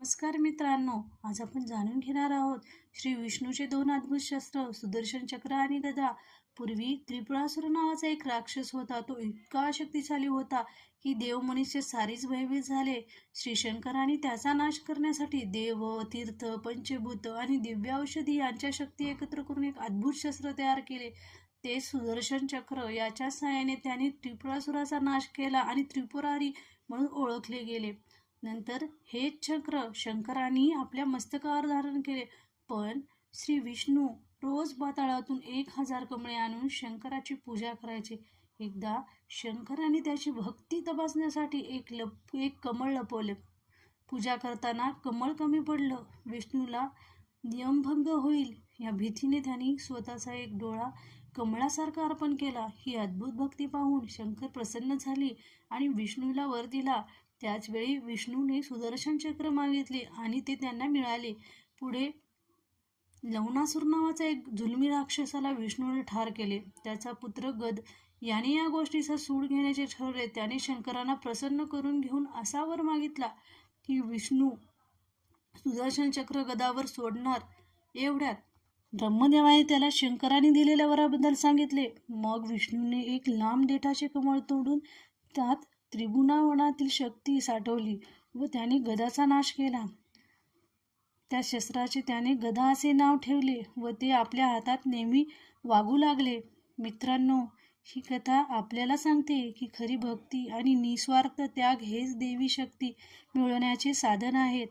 नमस्कार मित्रांनो, आज आपण जाणून घेणार आहोत श्री विष्णूचे दोन अद्भुत शस्त्र सुदर्शन चक्र आणि गदा. पूर्वी त्रिपुरासुर नावाचा एक राक्षस होता. तो इतका शक्तिशाली होता की देव मनुष्य सारीच भयभीत झाले. श्री शंकराने त्याचा नाश करण्यासाठी देव, तीर्थ, पंचभूत आणि दिव्य औषधी यांच्या शक्ती एकत्र करून एक अद्भुत शस्त्र तयार केले. ते सुदर्शन चक्र. याच्या सहाय्याने त्याने त्रिपुरासुराचा नाश केला आणि त्रिपुरारी म्हणून ओळखले गेले. नंतर हेच चक्र शंकरांनी आपल्या मस्तकावर धारण केले. पण श्री विष्णू रोज पाताळातून 1000 कमळे आणून शंकराची पूजा करायचे. एकदा शंकरांनी त्याची भक्ती तपासण्यासाठी एक कमळ लपवले. पूजा करताना कमळ कमी पडलं. विष्णूला नियमभंग होईल या भीतीने त्यांनी स्वतःचा एक डोळा कमळासारखा अर्पण केला. ही अद्भुत भक्ती पाहून शंकर प्रसन्न झाली आणि विष्णूला वर दिला. त्याचवेळी विष्णूने सुदर्शन चक्र मागितले आणि ते त्यांना मिळाले. पुढे लवणासूर नावाचा एक जुलमी राक्षसाला विष्णूने ठार केले. त्याचा पुत्र गद याने या गोष्टीचा सूड घेण्याचे ठरवले. त्याने शंकरांना प्रसन्न करून घेऊन असा वर मागितला की विष्णू सुदर्शन चक्र गदावर सोडणार. एवढ्यात ब्रह्मदेवाने त्याला शंकराने दिलेल्या वराबद्दल सांगितले. मग विष्णूने एक लांब देठाचे कमळ तोडून त्यात त्रिभुवनातील शक्ती साठवली व त्याने गदाचा नाश केला. त्या शस्त्राचे त्याने गदा असे नाव ठेवले व ते आपल्या हातात नेहमी वागू लागले. मित्रांनो, ही कथा आपल्याला सांगते की खरी भक्ती आणि निस्वार्थ त्याग हेच देवी शक्ती मिळवण्याचे साधन आहेत.